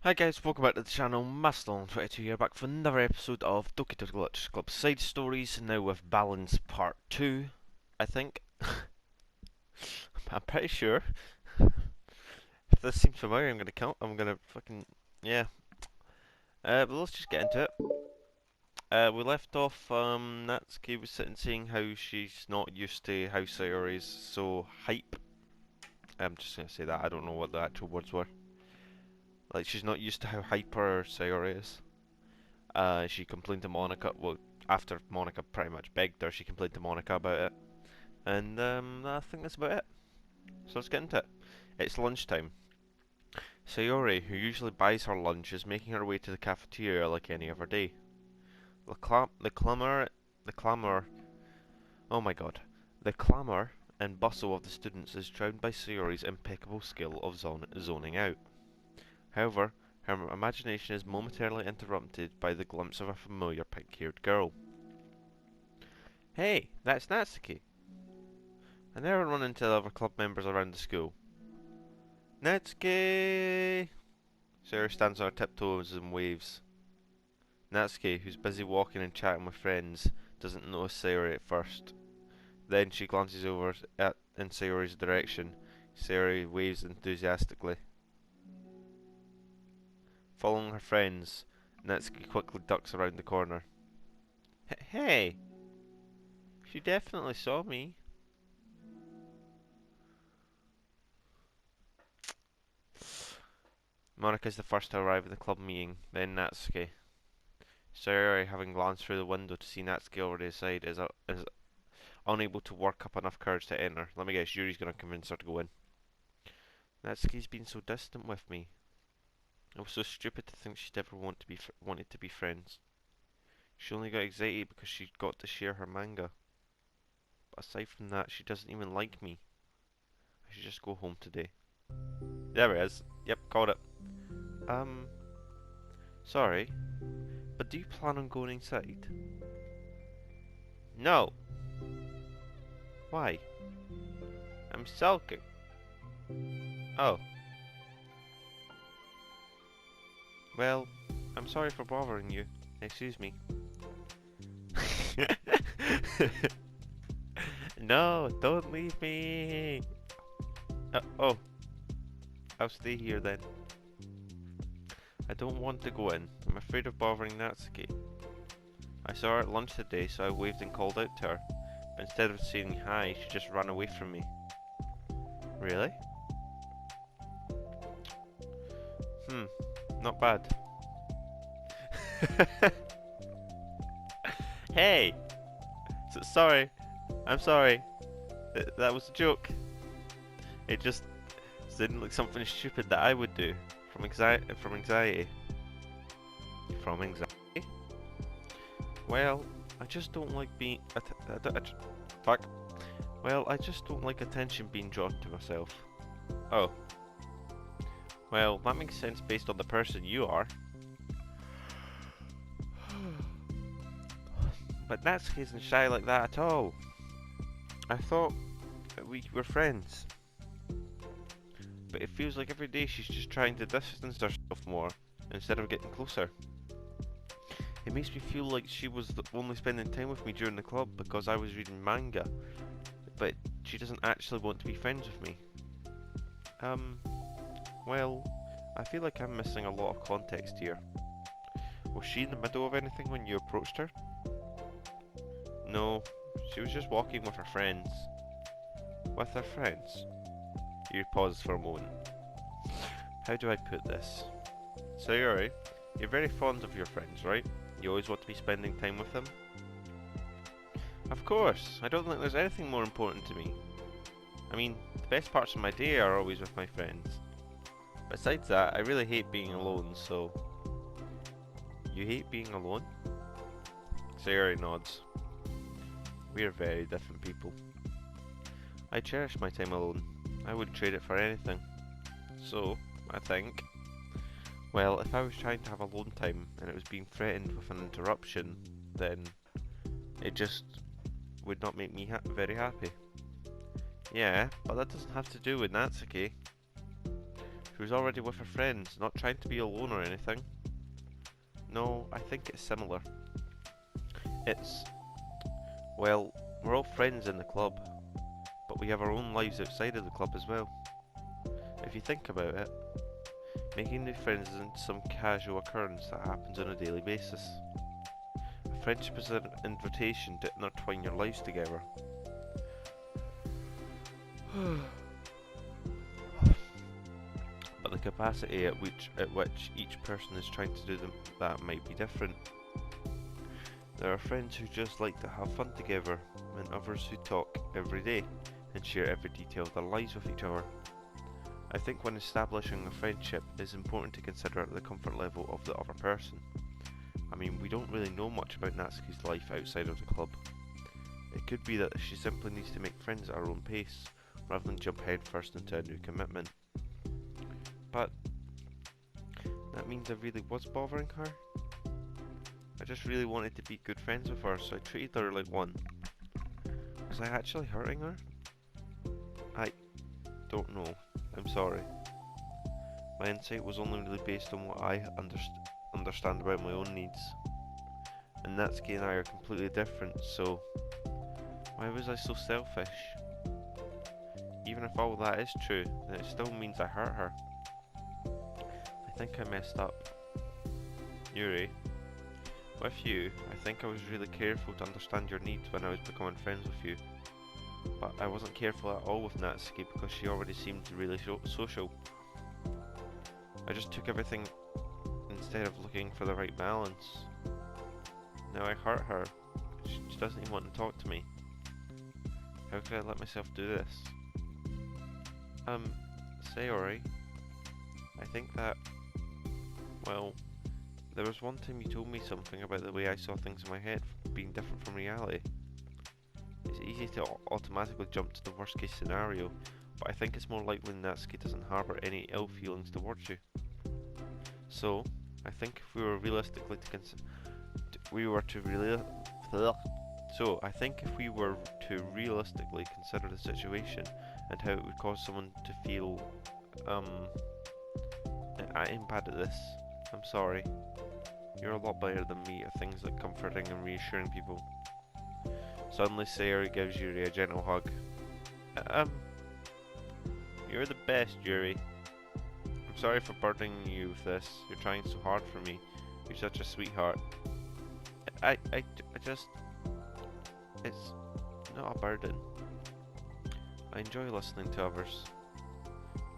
Hi guys, welcome back to the channel. Masterlong22 here, back for another episode of Doki Doki Literature Club Side Stories, now with Balance Part 2, I think. I'm pretty sure. If this seems familiar, I'm gonna fucking, yeah. But let's just get into it. We left off, Natsuki was sitting saying how she's not used to how Sayori is so hype. I'm just gonna say that, I don't know what the actual words were. Like, she's not used to how hyper Sayori is. She complained to Monica, well, after Monica pretty much begged her, she complained to Monica about it. And I think that's about it. So let's get into it. It's lunchtime. Sayori, who usually buys her lunch, is making her way to the cafeteria like any other day. The clamor, oh my god. The clamor and bustle of the students is drowned by Sayori's impeccable skill of zoning out. However, her imagination is momentarily interrupted by the glimpse of a familiar pink-haired girl. Hey, that's Natsuki. I never run into the other club members around the school. Natsuki! Sarah stands on her tiptoes and waves. Natsuki, who's busy walking and chatting with friends, doesn't notice Sayori at first. Then she glances over in Sayori's direction. Sayori waves enthusiastically. Following her friends, Natsuki quickly ducks around the corner. Hey! She definitely saw me. Monika's the first to arrive at the club meeting, then Natsuki. Sayori, having glanced through the window to see Natsuki already aside, is unable to work up enough courage to enter. Let me guess, Yuri's going to convince her to go in. Natsuki's been so distant with me. I was so stupid to think she'd ever wanted to be friends. She only got excited because she got to share her manga. But aside from that, she doesn't even like me. I should just go home today. There it is. Yep, called it. Sorry, but do you plan on going inside? No. Why? I'm sulking. Oh. Well, I'm sorry for bothering you. Excuse me. No, don't leave me. Oh. I'll stay here then. I don't want to go in. I'm afraid of bothering Natsuki. I saw her at lunch today, so I waved and called out to her. But instead of saying hi, she just ran away from me. Really? Not bad. Hey! Sorry. I'm sorry. That was a joke. It just didn't look something stupid that I would do. From anxiety. Well, I just don't like being. Fuck. Well, I just don't like attention being drawn to myself. Oh. Well, that makes sense based on the person you are. But Natsuki isn't shy like that at all. I thought that we were friends. But it feels like every day she's just trying to distance herself more instead of getting closer. It makes me feel like she was only spending time with me during the club because I was reading manga, but she doesn't actually want to be friends with me. Well, I feel like I'm missing a lot of context here. Was she in the middle of anything when you approached her? No, she was just walking with her friends. With her friends? You paused for a moment. How do I put this? Sayori, you're very fond of your friends, right? You always want to be spending time with them? Of course, I don't think there's anything more important to me. I mean, the best parts of my day are always with my friends. Besides that, I really hate being alone, so... You hate being alone? Sayori nods. We are very different people. I cherish my time alone. I wouldn't trade it for anything. So, I think... Well, if I was trying to have alone time and it was being threatened with an interruption, then it just would not make me very happy. Yeah, but that doesn't have to do with Natsuki. She was already with her friends, not trying to be alone or anything. No, I think it's similar. It's, well, we're all friends in the club, but we have our own lives outside of the club as well. If you think about it, making new friends isn't some casual occurrence that happens on a daily basis. A friendship is an invitation to intertwine your lives together. But the capacity at which each person is trying to do that might be different. There are friends who just like to have fun together, and others who talk every day and share every detail of their lives with each other. I think when establishing a friendship, it's important to consider the comfort level of the other person. I mean, we don't really know much about Natsuki's life outside of the club. It could be that she simply needs to make friends at her own pace, rather than jump headfirst into a new commitment. But that means I really was bothering her. I just really wanted to be good friends with her, so I treated her like one. Was I actually hurting her? I don't know. I'm sorry. My insight was only really based on what I understand about my own needs. And Natsuki and I are completely different, so why was I so selfish? Even if all that is true, then it still means I hurt her. I think I messed up. Yuri, with you, I think I was really careful to understand your needs when I was becoming friends with you. But I wasn't careful at all with Natsuki because she already seemed really social. I just took everything instead of looking for the right balance. Now I hurt her. She doesn't even want to talk to me. How could I let myself do this? Sayori, I think that, well, there was one time you told me something about the way I saw things in my head being different from reality. It's easy to automatically jump to the worst case scenario, but I think it's more likely Natsuki doesn't harbour any ill feelings towards you. So, I think if we were realistically to consider the situation and how it would cause someone to feel, I'm bad at this. I'm sorry. You're a lot better than me at things like comforting and reassuring people. Suddenly Sayori gives Yuri a gentle hug. You're the best, Yuri. I'm sorry for burdening you with this. You're trying so hard for me. You're such a sweetheart. I just... It's not a burden. I enjoy listening to others.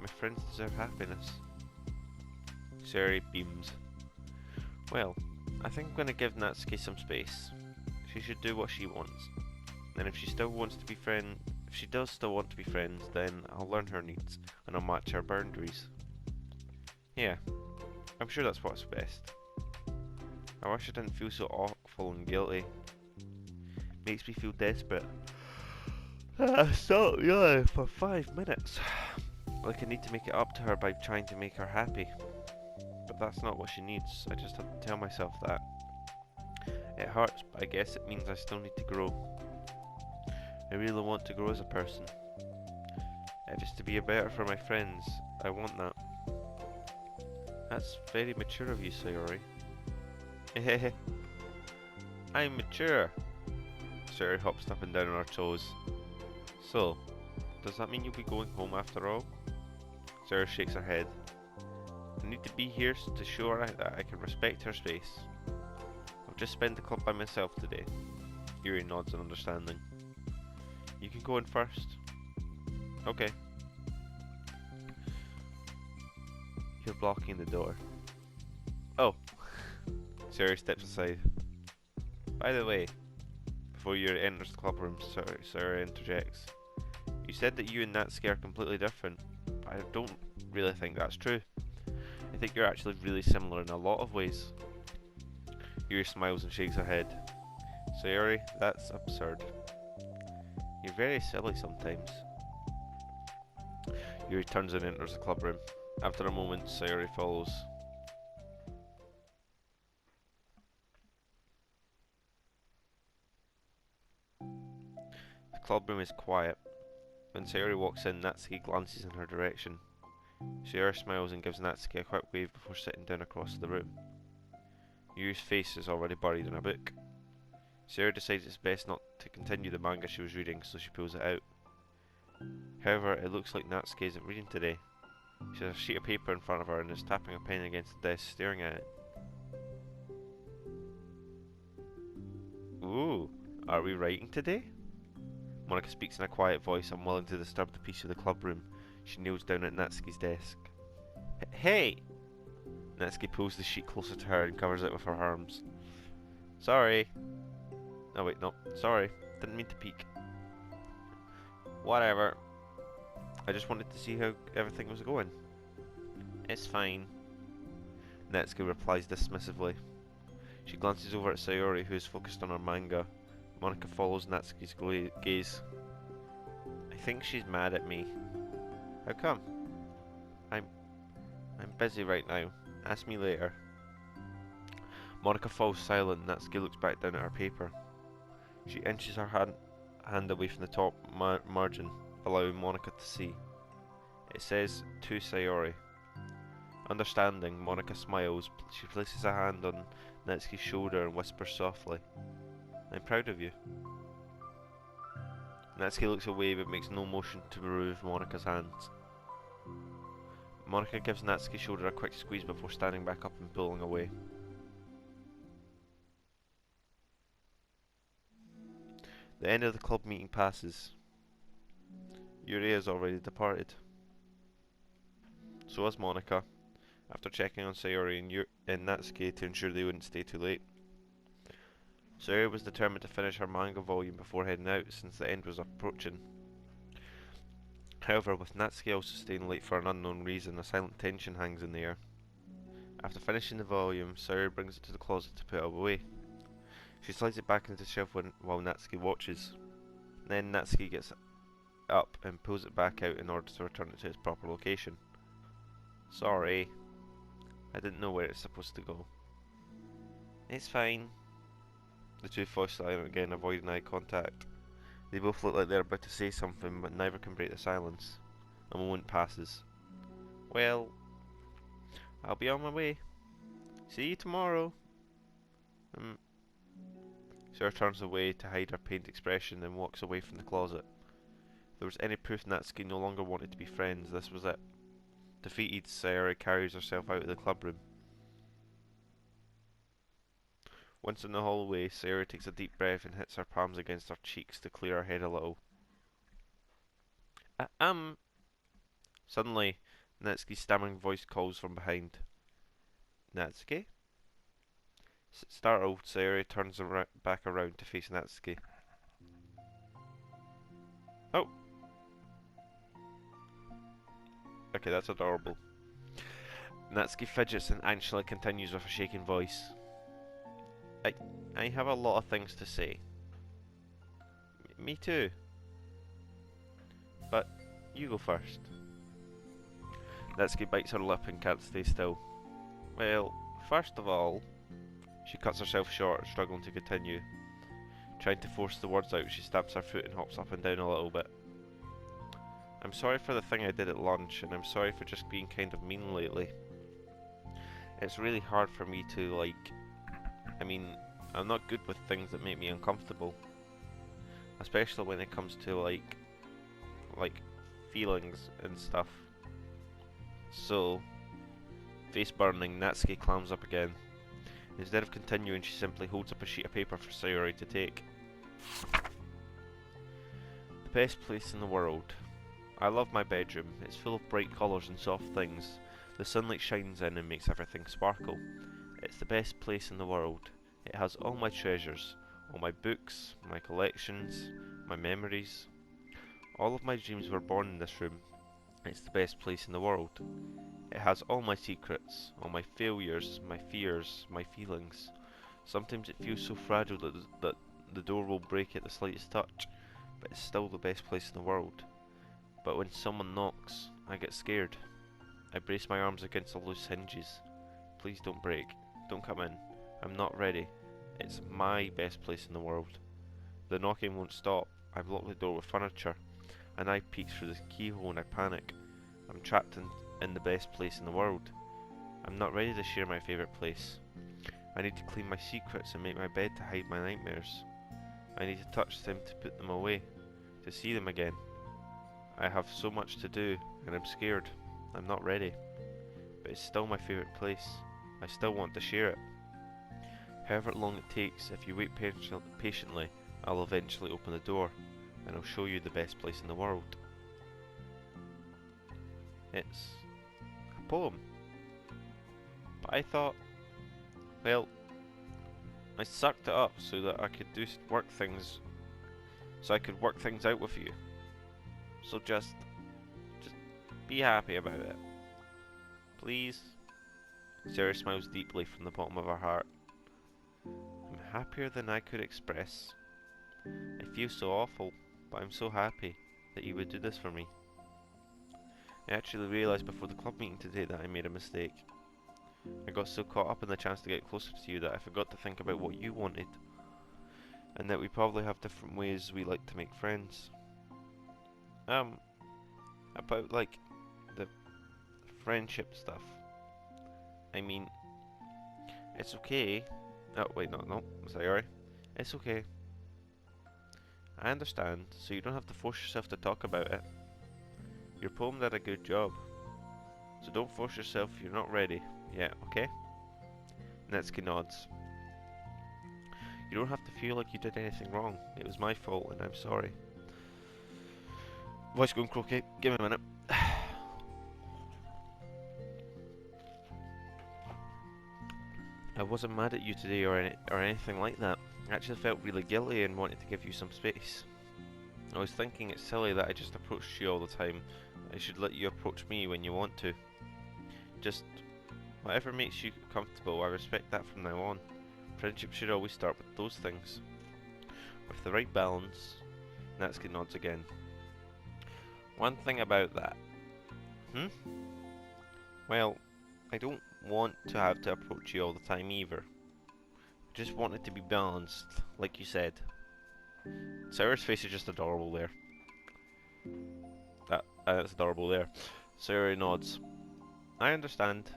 My friends deserve happiness. Sayori beams. Well, I think I'm going to give Natsuki some space. She should do what she wants. And if she does still want to be friends, then I'll learn her needs and I'll match her boundaries. Yeah, I'm sure that's what's best. I wish I didn't feel so awful and guilty. Makes me feel desperate. So, yeah, for 5 minutes. Like I need to make it up to her by trying to make her happy. But that's not what she needs. I just have to tell myself that. It hurts, but I guess it means I still need to grow. I really want to grow as a person. If it's to be better for my friends, I want that. That's very mature of you, Sayori. Hehehe. I'm mature. Sayori hops up and down on her toes. So, does that mean you'll be going home after all? Sayori shakes her head. I need to be here to show her that I can respect her space. I've just spent the club by myself today. Yuri nods in understanding. You can go in first. Okay. You're blocking the door. Oh. Sayori steps aside. By the way, before Yuri enters the clubroom, Sayori interjects. You said that you and Natsuki are completely different, but I don't really think that's true. I think you're actually really similar in a lot of ways. Yuri smiles and shakes her head. Sayori, that's absurd. You're very silly sometimes. Yuri turns and enters the clubroom. After a moment, Sayori follows. The clubroom is quiet. When Sayori walks in, Natsuki glances in her direction. Sayori smiles and gives Natsuki a quick wave before sitting down across the room. Yu's face is already buried in a book. Sayori decides it's best not to continue the manga she was reading, so she pulls it out. However, it looks like Natsuki isn't reading today. She has a sheet of paper in front of her and is tapping a pen against the desk, staring at it. Ooh, are we writing today? Monica speaks in a quiet voice, unwilling to disturb the peace of the club room. She kneels down at Natsuki's desk. Hey! Natsuki pulls the sheet closer to her and covers it with her arms. Sorry. Oh wait, no. Sorry. Didn't mean to peek. Whatever. I just wanted to see how everything was going. It's fine. Natsuki replies dismissively. She glances over at Sayori, who is focused on her manga. Monica follows Natsuki's gaze. I think she's mad at me. How come? I'm busy right now. Ask me later. Monica falls silent and Natsuki looks back down at her paper. She inches her hand away from the top margin, allowing Monica to see. It says, to Sayori. Understanding, Monica smiles. She places a hand on Natsuki's shoulder and whispers softly, I'm proud of you. Natsuki looks away but makes no motion to remove Monica's hands. Monica gives Natsuki's shoulder a quick squeeze before standing back up and pulling away. The end of the club meeting passes. Yuri has already departed. So has Monica, after checking on Sayori and Natsuki to ensure they wouldn't stay too late. Sayori was determined to finish her manga volume before heading out, since the end was approaching. However, with Natsuki also staying late for an unknown reason, a silent tension hangs in the air. After finishing the volume, Sayori brings it to the closet to put it away. She slides it back into the shelf while Natsuki watches. Then Natsuki gets up and pulls it back out in order to return it to its proper location. Sorry. I didn't know where it's supposed to go. It's fine. The two fall silent again, avoiding eye contact. They both look like they're about to say something, but neither can break the silence. A moment passes. Well, I'll be on my way. See you tomorrow. Sarah turns away to hide her pained expression and walks away from the closet. If there was any proof Natsuki no longer wanted to be friends, this was it. Defeated, Sayori carries herself out of the clubroom. Once in the hallway, Sayori takes a deep breath and hits her palms against her cheeks to clear her head a little. Suddenly, Natsuki's stammering voice calls from behind. Natsuki? Startled, Sayori turns back around to face Natsuki. Oh! Okay, that's adorable. Natsuki fidgets and anxiously continues with a shaking voice. I have a lot of things to say. Me too. But you go first. Natsuki bites her lip and can't stay still. Well, first of all... She cuts herself short, struggling to continue. Trying to force the words out, she stamps her foot and hops up and down a little bit. I'm sorry for the thing I did at lunch, and I'm sorry for just being kind of mean lately. It's really hard for me to, I'm not good with things that make me uncomfortable. Especially when it comes to, feelings and stuff. So, face burning, Natsuki clams up again. Instead of continuing, she simply holds up a sheet of paper for Sayori to take. The best place in the world. I love my bedroom. It's full of bright colours and soft things. The sunlight shines in and makes everything sparkle. It's the best place in the world. It has all my treasures, all my books, my collections, my memories. All of my dreams were born in this room. It's the best place in the world. It has all my secrets, all my failures, my fears, my feelings. Sometimes it feels so fragile that the door will break at the slightest touch, but it's still the best place in the world. But when someone knocks, I get scared. I brace my arms against the loose hinges. Please don't break. Don't come in. I'm not ready. It's my best place in the world. The knocking won't stop. I've locked the door with furniture. An eye peeks through the keyhole and I panic. I'm trapped in the best place in the world. I'm not ready to share my favourite place. I need to clean my secrets and make my bed to hide my nightmares. I need to touch them to put them away, to see them again. I have so much to do, and I'm scared. I'm not ready. But it's still my favourite place. I still want to share it. However long it takes, if you wait patiently, I'll eventually open the door, and I'll show you the best place in the world. It's a poem. But I thought, well, I sucked it up so that I could work things out with you. So just be happy about it. Please? Sarah smiles deeply from the bottom of her heart. I'm happier than I could express. I feel so awful, but I'm so happy that you would do this for me. I actually realised before the club meeting today that I made a mistake. I got so caught up in the chance to get closer to you that I forgot to think about what you wanted, and that we probably have different ways we like to make friends. About like the friendship stuff. I mean, it's okay. Oh wait, no, sorry. It's okay. I understand, so you don't have to force yourself to talk about it. Your poem did a good job, so don't force yourself if you're not ready yet, okay? Natsuki nods. You don't have to feel like you did anything wrong. It was my fault and I'm sorry. Voice going croaky. Give me a minute. I wasn't mad at you today or anything like that. I actually felt really guilty and wanted to give you some space. I was thinking it's silly that I just approached you all the time. I should let you approach me when you want to. Just whatever makes you comfortable, I respect that from now on. Friendship should always start with those things. With the right balance. Natsuki nods again. One thing about that. Well, I don't want to have to approach you all the time either. I just want it to be balanced, like you said. Sarah's face is just adorable there. That's adorable there. Sarah nods. I understand.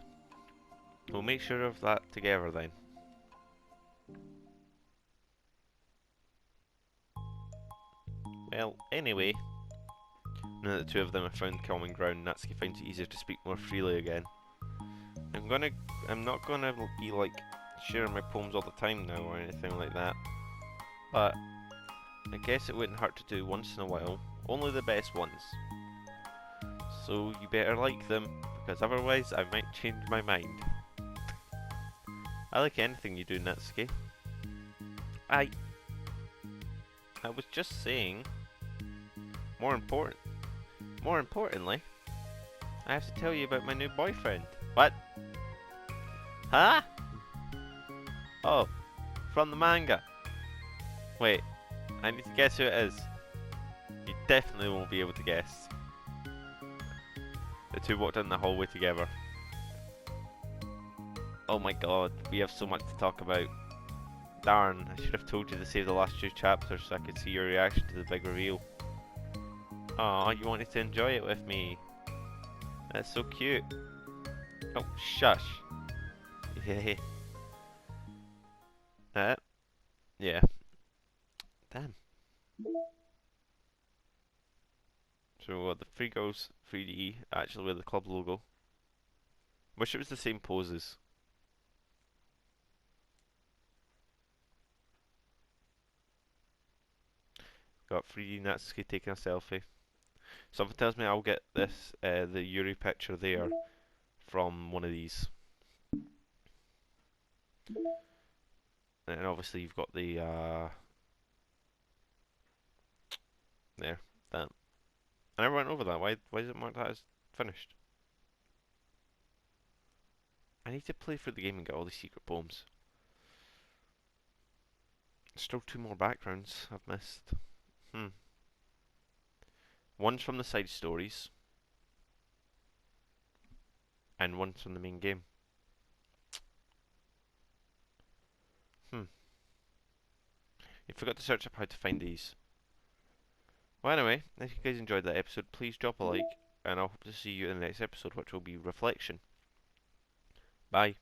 We'll make sure of that together then. Well, anyway. Now that the two of them have found common ground, Natsuki finds it easier to speak more freely again. I'm not gonna be like sharing my poems all the time now or anything like that. But I guess it wouldn't hurt to do once in a while. Only the best ones. So you better like them, because otherwise I might change my mind. I like anything you do, Natsuki. I was just saying. More importantly, I have to tell you about my new boyfriend. What? Huh? Oh, from the manga. Wait, I need to guess who it is. You definitely won't be able to guess. The two walked down the hallway together. Oh my god, we have so much to talk about. Darn, I should have told you to save the last two chapters so I could see your reaction to the big reveal. Aw, you wanted to enjoy it with me. That's so cute. Oh, shush. Yeah. Yeah. Damn. So the Free Girls 3D actually with the club logo. Wish it was the same poses. Got 3D Natsuki taking a selfie. Something tells me I'll get this, the Yuri picture there from one of these. And obviously you've got the, there, that. I never went over that. Why is it marked that as finished? I need to play through the game and get all these secret poems. Still two more backgrounds I've missed. One's from the side stories. And one's from the main game. You forgot to search up how to find these. Well anyway, if you guys enjoyed that episode, please drop a like. and I'll hope to see you in the next episode, which will be Reflection. Bye.